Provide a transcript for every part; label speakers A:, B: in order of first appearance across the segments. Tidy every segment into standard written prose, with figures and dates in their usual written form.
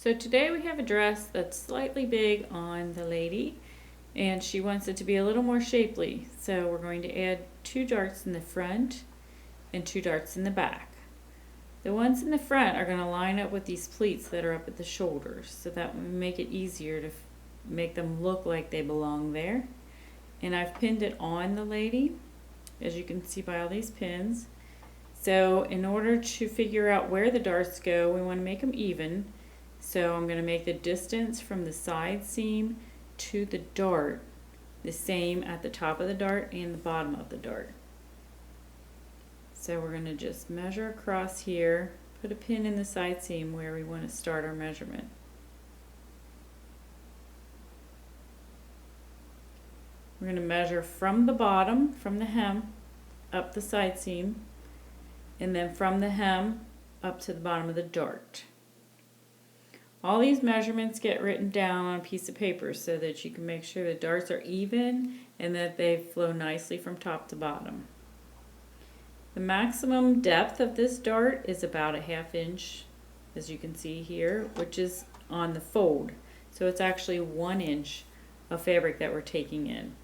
A: So today we have a dress that's slightly big on the lady and she wants it to be a little more shapely. So we're going to add 2 darts in the front and 2 darts in the back. The ones in the front are going to line up with these pleats that are up at the shoulders, so that will make it easier to make them look like they belong there. And I've pinned it on the lady, as you can see by all these pins. So in order to figure out where the darts go, we want to make them even. So I'm going to make the distance from the side seam to the dart the same at the top of the dart and the bottom of the dart. So we're going to just measure across here, put a pin in the side seam where we want to start our measurement. We're going to measure from the bottom, from the hem, up the side seam, and then from the hem up to the bottom of the dart. All these measurements get written down on a piece of paper so that you can make sure the darts are even and that they flow nicely from top to bottom. The maximum depth of this dart is about a 1/2 inch, as you can see here, which is on the fold. So it's actually 1 inch of fabric that we're taking in.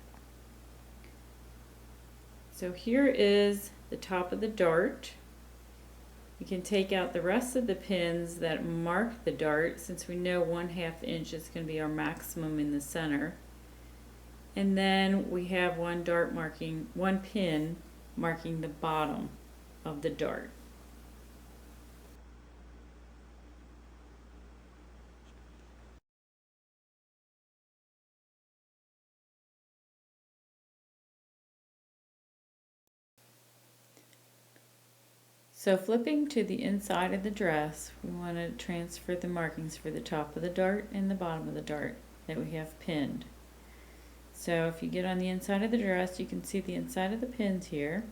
A: So here is the top of the dart. We can take out the rest of the pins that mark the dart, since we know 1/2 inch is going to be our maximum in the center. And then we have one pin marking the bottom of the dart. So flipping to the inside of the dress, we want to transfer the markings for the top of the dart and the bottom of the dart that we have pinned. So if you get on the inside of the dress, you can see the inside of the pins here.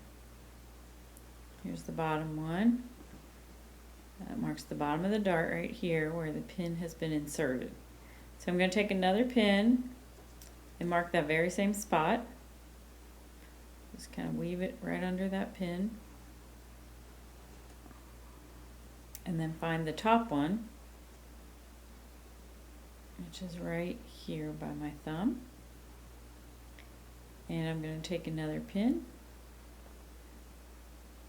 A: Here's the bottom one. That marks the bottom of the dart right here where the pin has been inserted. So I'm going to take another pin and mark that very same spot. Just kind of weave it right under that pin. And then find the top one, which is right here by my thumb. And I'm going to take another pin,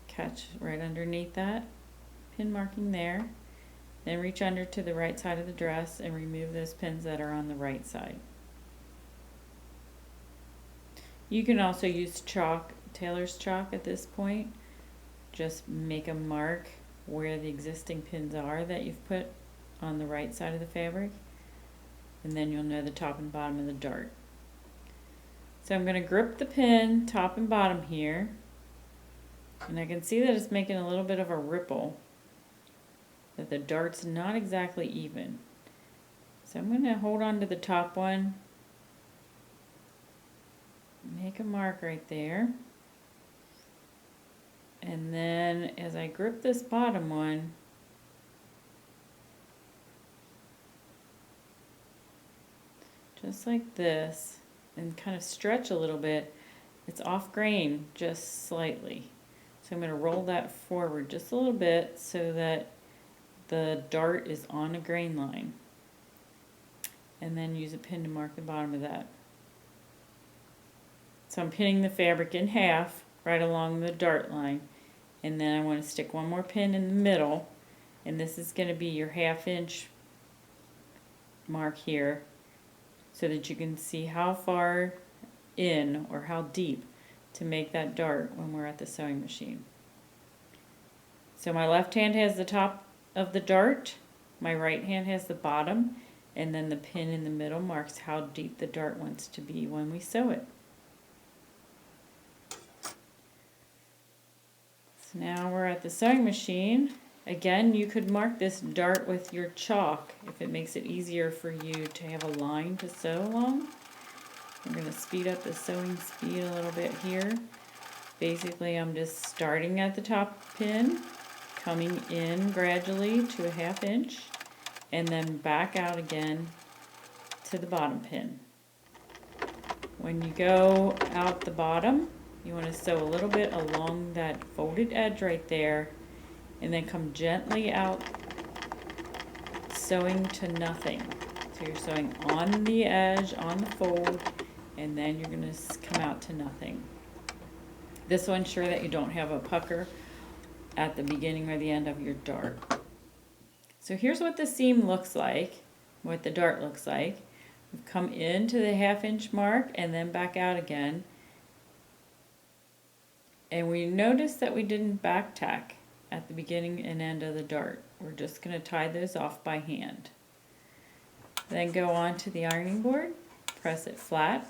A: catch right underneath that pin marking there, then reach under to the right side of the dress and remove those pins that are on the right side. You can also use chalk, tailor's chalk at this point. Just make a mark where the existing pins are that you've put on the right side of the fabric, and then you'll know the top and bottom of the dart. So I'm going to grip the pin top and bottom here, and I can see that it's making a little bit of a ripple, that the dart's not exactly even. So I'm going to hold on to the top one, make a mark right there. And then as I grip this bottom one, just like this, and kind of stretch a little bit, it's off grain just slightly. So I'm going to roll that forward just a little bit so that the dart is on a grain line. And then use a pin to mark the bottom of that. So I'm pinning the fabric in half right along the dart line. And then I want to stick one more pin in the middle, and this is going to be your 1/2 inch mark here, so that you can see how far in or how deep to make that dart when we're at the sewing machine. So my left hand has the top of the dart, my right hand has the bottom, and then the pin in the middle marks how deep the dart wants to be when we sew it. Now we're at the sewing machine. Again, you could mark this dart with your chalk if it makes it easier for you to have a line to sew along. I'm going to speed up the sewing speed a little bit here. Basically, I'm just starting at the top pin, coming in gradually to a 1/2 inch, and then back out again to the bottom pin. When you go out the bottom, you want to sew a little bit along that folded edge right there, and then come gently out sewing to nothing. So you're sewing on the edge, on the fold, and then you're going to come out to nothing. This will ensure that you don't have a pucker at the beginning or the end of your dart. So here's what the seam looks like, what the dart looks like. We've come into the 1/2 inch mark and then back out again. And we notice that we didn't back tack at the beginning and end of the dart. We're just going to tie those off by hand. Then go on to the ironing board, press it flat,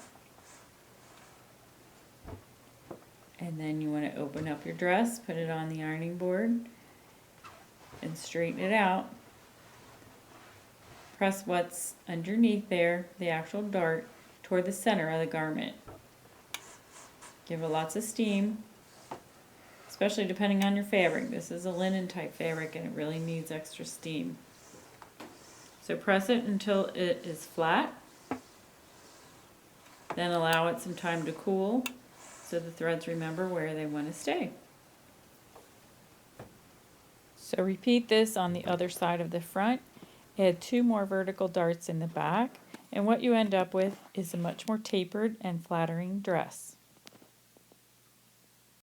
A: and then you want to open up your dress, put it on the ironing board, and straighten it out. Press what's underneath there, the actual dart, toward the center of the garment. Give it lots of steam, especially depending on your fabric. This is a linen type fabric and it really needs extra steam. So press it until it is flat, then allow it some time to cool so the threads remember where they want to stay. So repeat this on the other side of the front. Add 2 more vertical darts in the back, and what you end up with is a much more tapered and flattering dress.